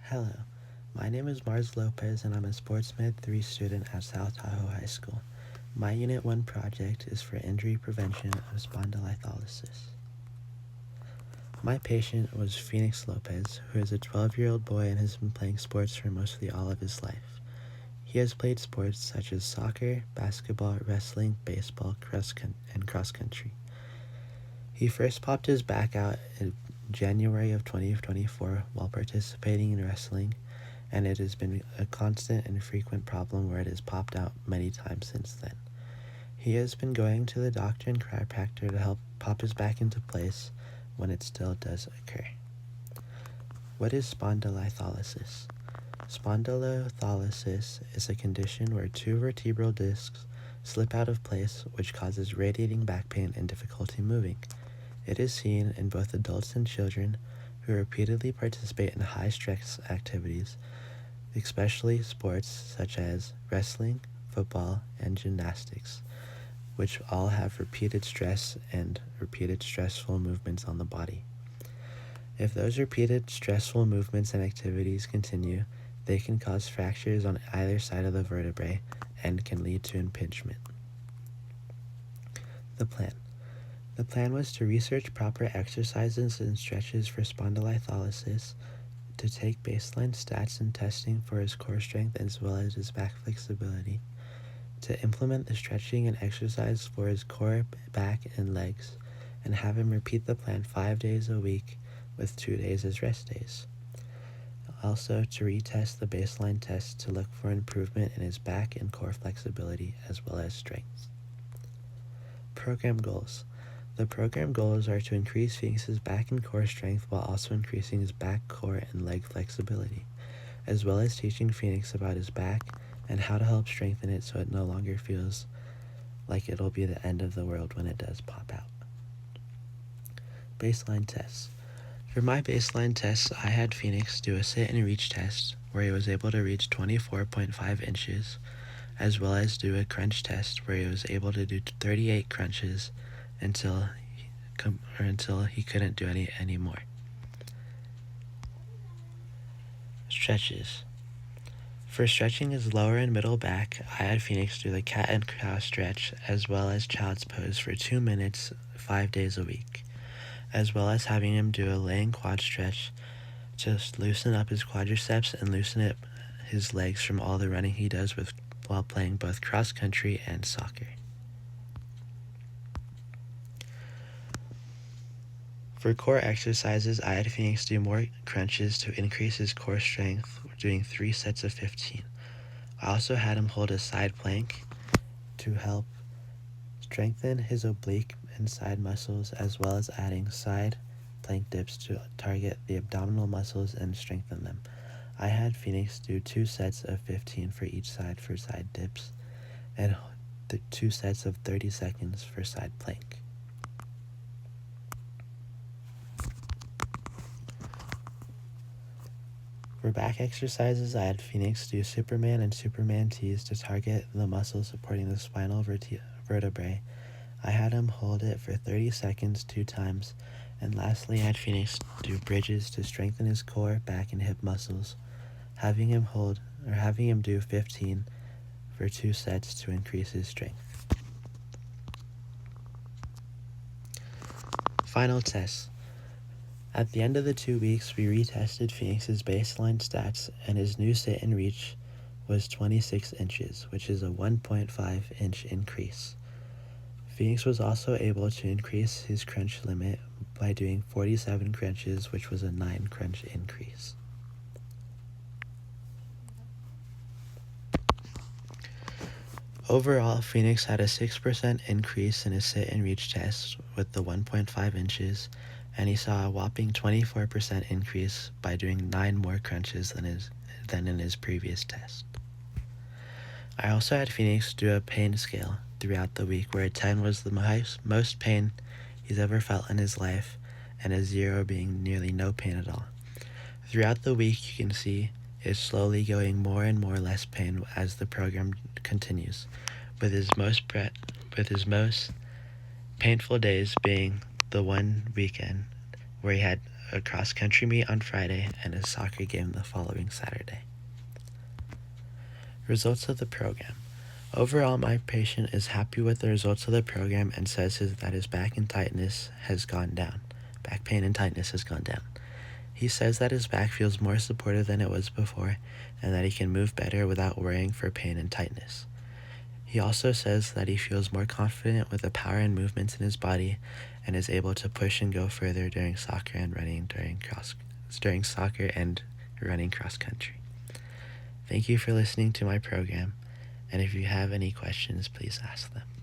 Hello, my name is Mars Lopez and I'm a Sports Med 3 student at South Tahoe High School. My Unit 1 project is for injury prevention of spondylolisthesis. My patient was Phoenix Lopez, who is a 12-year-old boy and has been playing sports for mostly all of his life. He has played sports such as soccer, basketball, wrestling, baseball, and cross country. He first popped his back out in January of 2024 while participating in wrestling, and it has been a constant and frequent problem where it has popped out many times since then. He has been going to the doctor and chiropractor to help pop his back into place when it still does occur. What is spondylolisthesis? Spondylolisthesis is a condition where two vertebral discs slip out of place, which causes radiating back pain and difficulty moving. It is seen in both adults and children who repeatedly participate in high-stress activities, especially sports such as wrestling, football, and gymnastics, which all have repeated stress and repeated stressful movements on the body. If those repeated stressful movements and activities continue, they can cause fractures on either side of the vertebrae and can lead to impingement. The plan was to research proper exercises and stretches for spondylolisthesis, to take baseline stats and testing for his core strength as well as his back flexibility, to implement the stretching and exercise for his core, back, and legs, and have him repeat the plan 5 days a week with 2 days as rest days. Also, to retest the baseline test to look for improvement in his back and core flexibility as well as strength. Program goals. The program goals are to increase Phoenix's back and core strength while also increasing his back, core, and leg flexibility, as well as teaching Phoenix about his back and how to help strengthen it so it no longer feels like it'll be the end of the world when it does pop out. Baseline tests. For my baseline tests, I had Phoenix do a sit and reach test where he was able to reach 24.5 inches, as well as do a crunch test where he was able to do 38 crunches until he couldn't do any more. Stretches. For stretching his lower and middle back, I had Phoenix do the cat and cow stretch as well as child's pose for 2 minutes 5 days a week, as well as having him do a laying quad stretch to loosen up his quadriceps and loosen up his legs from all the running he does while playing both cross country and soccer. For core exercises, I had Phoenix do more crunches to increase his core strength, doing 3 sets of 15. I also had him hold a side plank to help strengthen his oblique and side muscles, as well as adding side plank dips to target the abdominal muscles and strengthen them. I had Phoenix do 2 sets of 15 for each side for side dips, and 2 sets of 30 seconds for side plank. For back exercises, I had Phoenix do Superman and Superman T's to target the muscles supporting the spinal vertebrae. I had him hold it for 30 seconds 2 times, and lastly I had Phoenix do bridges to strengthen his core, back, and hip muscles, having him do 15 for 2 sets to increase his strength. Final tests. At the end of the 2 weeks, we retested Phoenix's baseline stats, and his new sit and reach was 26 inches, which is a 1.5 inch increase. Phoenix was also able to increase his crunch limit by doing 47 crunches, which was a 9 crunch increase. Overall, Phoenix had a 6% increase in his sit and reach test with the 1.5 inches, and he saw a whopping 24% increase by doing 9 more crunches than in his previous test. I also had Phoenix do a pain scale throughout the week, where a 10 was the most pain he's ever felt in his life, and a 0 being nearly no pain at all. Throughout the week, you can see it's slowly going more and more less pain as the program continues, with his most painful days being the one weekend where he had a cross-country meet on Friday and a soccer game the following Saturday. Results of the program. Overall, my patient is happy with the results of the program and says that his back pain and tightness has gone down. He says that his back feels more supportive than it was before and that he can move better without worrying for pain and tightness. He also says that he feels more confident with the power and movements in his body and is able to push and go further during soccer and running cross country. Thank you for listening to my program, and if you have any questions, please ask them.